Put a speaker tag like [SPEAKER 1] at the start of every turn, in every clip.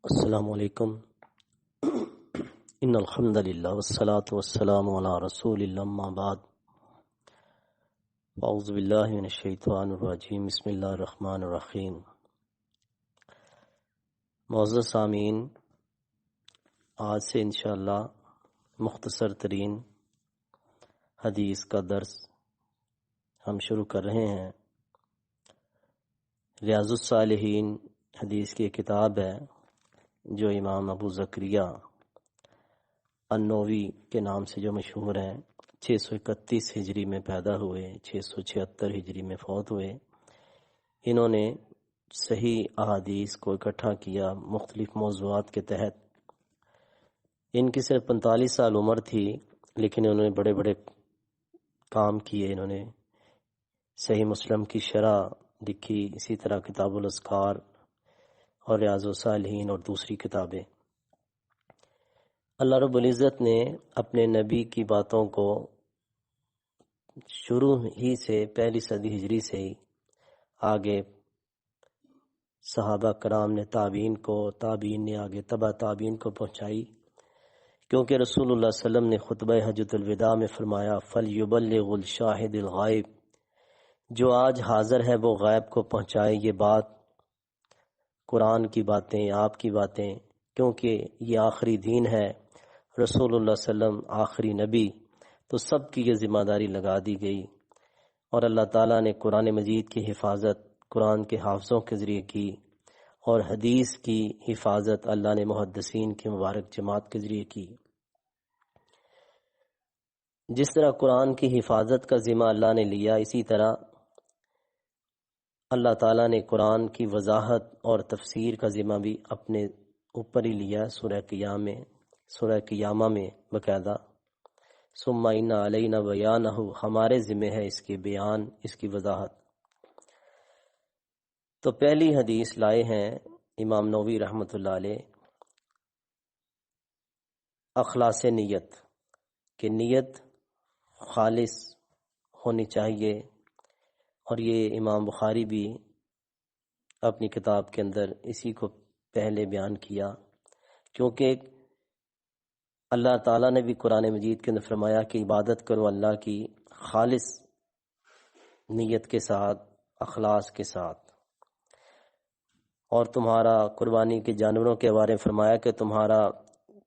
[SPEAKER 1] السلام علیکم۔ ان الحمد للہ والصلاة والسلام علی رسول اللہ، اما بعد، اعوذ باللہ من الشیطان الرجیم، بسم اللہ الرحمن الرحیم۔ معزز سامعین، آج سے انشاءاللہ مختصر ترین حدیث کا درس ہم شروع کر رہے ہیں۔ ریاض الصالحین حدیث کی کتاب ہے جو امام ابو زکریا النووی کے نام سے جو مشہور ہیں۔ 631 ہجری میں پیدا ہوئے، 676 ہجری میں فوت ہوئے۔ انہوں نے صحیح احادیث کو اکٹھا کیا مختلف موضوعات کے تحت۔ ان کی صرف 45 سال عمر تھی، لیکن انہوں نے بڑے بڑے کام کیے۔ انہوں نے صحیح مسلم کی شرح لکھی، اسی طرح کتاب الاذکار اور ریاض الصالحین اور دوسری کتابیں۔ اللہ رب العزت نے اپنے نبی کی باتوں کو شروع ہی سے پہلی صدی ہجری سے ہی آگے صحابہ کرام نے تابعین کو، تابعین نے آگے تبع تابعین کو پہنچائی، کیونکہ رسول اللہ صلی اللہ علیہ وسلم نے خطبہ حجۃ الوداع میں فرمایا فَلْيُبَلِّغُ الشَّاهِدُ الْغَائِبَ، جو آج حاضر ہے وہ غائب کو پہنچائے یہ بات، قرآن کی باتیں، آپ کی باتیں، کیونکہ یہ آخری دین ہے، رسول اللہ صلی اللہ علیہ وسلم آخری نبی، تو سب کی یہ ذمہ داری لگا دی گئی۔ اور اللہ تعالیٰ نے قرآن مجید کی حفاظت قرآن کے حافظوں کے ذریعے کی، اور حدیث کی حفاظت اللہ نے محدثین کی مبارک جماعت کے ذریعے کی۔ جس طرح قرآن کی حفاظت کا ذمہ اللہ نے لیا، اسی طرح اللہ تعالیٰ نے قرآن کی وضاحت اور تفسیر کا ذمہ بھی اپنے اوپر ہی لیا۔ سورہ قیامہ میں باقاعدہ ثم ان علینا بیانہ، ہمارے ذمہ ہے اس کے بیان، اس کی وضاحت۔ تو پہلی حدیث لائے ہیں امام نووی رحمۃ اللہ علیہ، اخلاص نیت، کہ نیت خالص ہونی چاہیے۔ اور یہ امام بخاری بھی اپنی کتاب کے اندر اسی کو پہلے بیان کیا، کیونکہ اللہ تعالیٰ نے بھی قرآن مجید کے اندر فرمایا کہ عبادت کرو اللہ کی خالص نیت کے ساتھ، اخلاص کے ساتھ۔ اور تمہارا قربانی کے جانوروں کے بارے میں فرمایا کہ تمہارا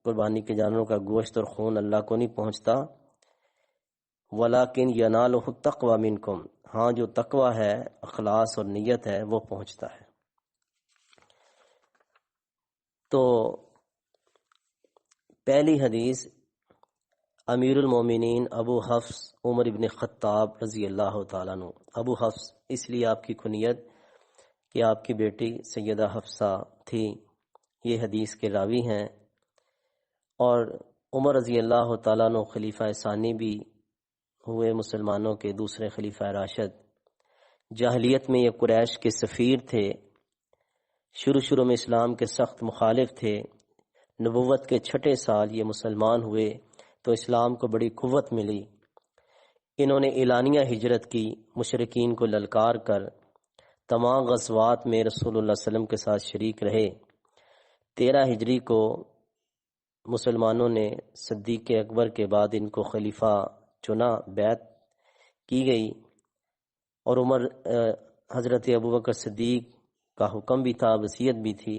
[SPEAKER 1] قربانی کے جانوروں کا گوشت اور خون اللہ کو نہیں پہنچتا، وَلَكِنْ يَنَالُهُ التَّقْوَى مِنْكُمْ، ہاں جو تقوی ہے، اخلاص اور نیت ہے، وہ پہنچتا ہے۔ تو پہلی حدیث امیر المومنین ابو حفص عمر ابن خطاب رضی اللہ تعالیٰ عنہ۔ ابو حفص اس لیے آپ کی کنیت کہ آپ کی بیٹی سیدہ حفصہ تھی، یہ حدیث کے راوی ہیں۔ اور عمر رضی اللہ تعالیٰ عنہ خلیفہ ثانی بھی ہوئے مسلمانوں کے، دوسرے خلیفہ راشد۔ جاہلیت میں یہ قریش کے سفیر تھے، شروع میں اسلام کے سخت مخالف تھے۔ نبوت کے 6 سال یہ مسلمان ہوئے تو اسلام کو بڑی قوت ملی۔ انہوں نے اعلانیہ ہجرت کی، مشرکین کو للکار کر تمام غزوات میں رسول اللہ صلی اللہ علیہ وسلم کے ساتھ شریک رہے۔ 13 ہجری کو مسلمانوں نے صدیق اکبر کے بعد ان کو خلیفہ چنا، بیعت کی گئی، اور حضرت ابوبکر صدیق کا حکم بھی تھا، وصیت بھی تھی۔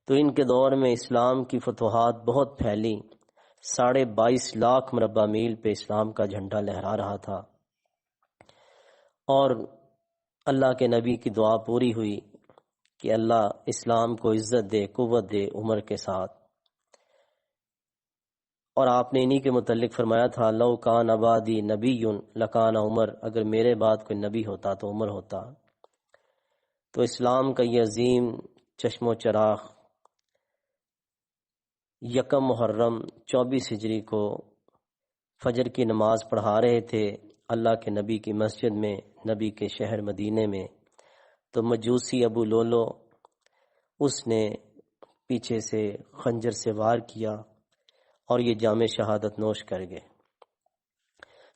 [SPEAKER 1] تو ان کے دور میں اسلام کی فتوحات بہت پھیلی، 22.5 لاکھ مربع میل پہ اسلام کا جھنڈا لہرا رہا تھا۔ اور اللہ کے نبی کی دعا پوری ہوئی کہ اللہ اسلام کو عزت دے، قوت دے عمر کے ساتھ۔ اور آپ نے انہی کے متعلق فرمایا تھا لو کان بعدی نبی لکان عمر، اگر میرے بعد کوئی نبی ہوتا تو عمر ہوتا۔ تو اسلام کا یہ عظیم چشم و چراغ 1 محرم 24 ہجری کو فجر کی نماز پڑھا رہے تھے اللہ کے نبی کی مسجد میں، نبی کے شہر مدینے میں۔ تو مجوسی ابو لولو اس نے پیچھے سے خنجر سے وار کیا اور یہ جام شہادت نوش کر گئے۔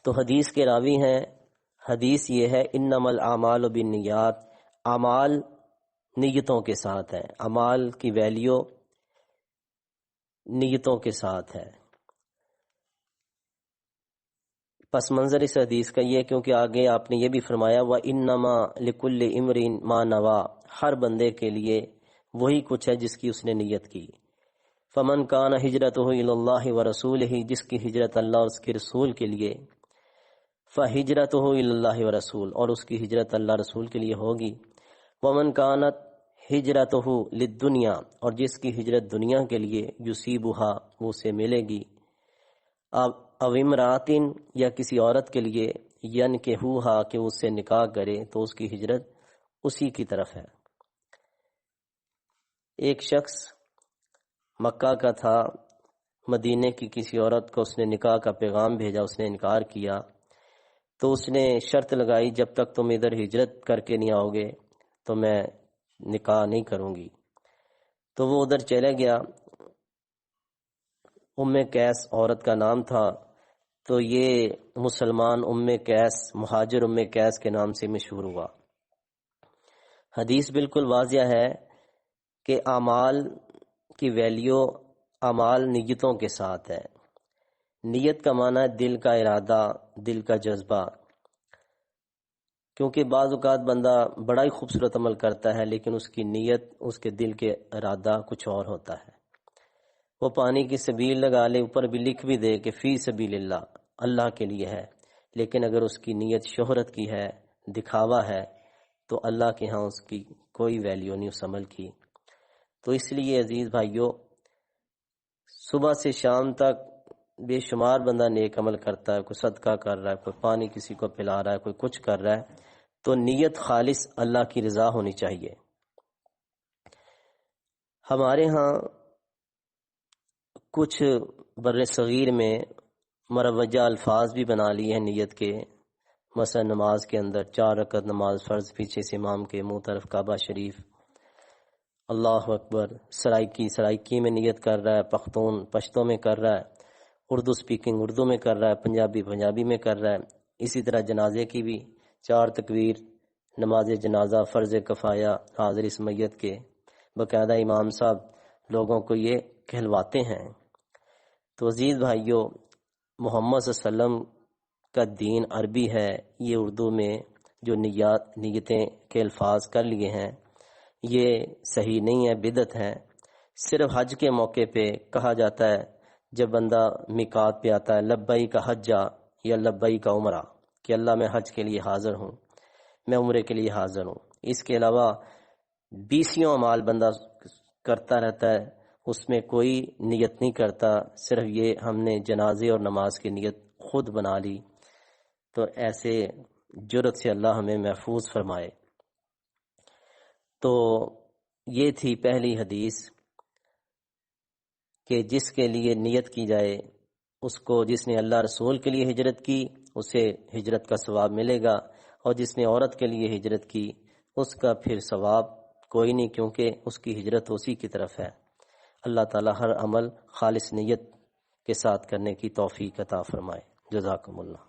[SPEAKER 1] تو حدیث کے راوی ہیں، حدیث یہ ہے انما الاعمال بالنیات، اعمال نیتوں کے ساتھ ہے، اعمال کی ویلیو نیتوں کے ساتھ ہے۔ پس منظر اس حدیث کا یہ، کیونکہ آگے آپ نے یہ بھی فرمایا وَإِنَّمَا لِكُلِّ امْرٍ مَا نَوَى، ہر بندے کے لیے وہی کچھ ہے جس کی اس نے نیت کی۔ فَمَنْ كَانَ هِجْرَتُهُ إِلَى اللَّهِ وَرَسُولِهِ، جس کی ہجرت اللہ اور اس کے رسول کے لیے، فَهِجْرَتُهُ إِلَى اللَّهِ وَرَسُولِهِ، اور اس کی ہجرت اللہ رسول کے لیے ہوگی۔ وَمَنْ كَانَتْ هِجْرَتُهُ لِلدُّنْيَا، اور جس کی ہجرت دنیا کے لیے، يُصِيبُهَا، وہ اسے ملے گی، او امراتن، یا کسی عورت کے لیے، ينكحوها، کہ اس سے نکاح کرے، تو اس کی ہجرت اسی کی طرف ہے۔ ایک شخص مکہ کا تھا، مدینے کی کسی عورت کو اس نے نکاح کا پیغام بھیجا، اس نے انکار کیا، تو اس نے شرط لگائی جب تک تم ادھر ہجرت کر کے نہیں آؤ گے تو میں نکاح نہیں کروں گی۔ تو وہ ادھر چلے گیا، قیس عورت کا نام تھا، تو یہ مسلمان قیس، مہاجر قیس کے نام سے مشہور ہوا۔ حدیث بالکل واضح ہے کہ اعمال کی ویلیو اعمال نیتوں کے ساتھ ہے۔ نیت کا معنی ہے دل کا ارادہ، دل کا جذبہ، کیونکہ بعض اوقات بندہ بڑا ہی خوبصورت عمل کرتا ہے لیکن اس کی نیت، اس کے دل کے ارادہ کچھ اور ہوتا ہے۔ وہ پانی کی سبیل لگا لے، اوپر بھی لکھ بھی دے کہ فی سبیل اللہ، اللہ کے لیے ہے، لیکن اگر اس کی نیت شہرت کی ہے، دکھاوا ہے، تو اللہ کے ہاں اس کی کوئی ویلیو نہیں اس عمل کی۔ تو اس لیے عزیز بھائیو، صبح سے شام تک بے شمار بندہ نیک عمل کرتا ہے، کوئی صدقہ کر رہا ہے، کوئی پانی کسی کو پلا رہا ہے، کوئی کچھ کر رہا ہے، تو نیت خالص اللہ کی رضا ہونی چاہیے۔ ہمارے ہاں کچھ بر صغیر میں مروجہ الفاظ بھی بنا لیے ہیں نیت کے، مثلا نماز کے اندر 4 رکعت نماز فرض، پیچھے سے امام کے منہ طرف کعبہ شریف، اللہ اکبر، سرائکی میں نیت کر رہا ہے، پختون پشتوں میں کر رہا ہے، اردو سپیکنگ اردو میں کر رہا ہے، پنجابی میں کر رہا ہے۔ اسی طرح جنازے کی بھی 4 تکبیر، نماز جنازہ، فرض کفایہ، حاضر اس میت کے، باقاعدہ امام صاحب لوگوں کو یہ کہلواتے ہیں۔ تو عزیز بھائیو، محمد صلی اللہ علیہ وسلم کا دین عربی ہے، یہ اردو میں جو نیتیں کے الفاظ کر لیے ہیں یہ صحیح نہیں ہے، بدعت ہے۔ صرف حج کے موقع پہ کہا جاتا ہے، جب بندہ میقات پہ آتا ہے، لبئی کا حجہ یا لبئی کا عمرہ، کہ اللہ میں حج کے لیے حاضر ہوں، میں عمرے کے لیے حاضر ہوں۔ اس کے علاوہ 20 اعمال بندہ کرتا رہتا ہے، اس میں کوئی نیت نہیں کرتا، صرف یہ ہم نے جنازے اور نماز کی نیت خود بنا لی۔ تو ایسے جرت سے اللہ ہمیں محفوظ فرمائے۔ تو یہ تھی پہلی حدیث کہ جس کے لیے نیت کی جائے، اس کو، جس نے اللہ رسول کے لیے ہجرت کی اسے ہجرت کا ثواب ملے گا، اور جس نے عورت کے لیے ہجرت کی اس کا پھر ثواب کوئی نہیں، کیونکہ اس کی ہجرت اسی کی طرف ہے۔ اللہ تعالی ہر عمل خالص نیت کے ساتھ کرنے کی توفیق عطا فرمائے۔ جزاکم اللہ۔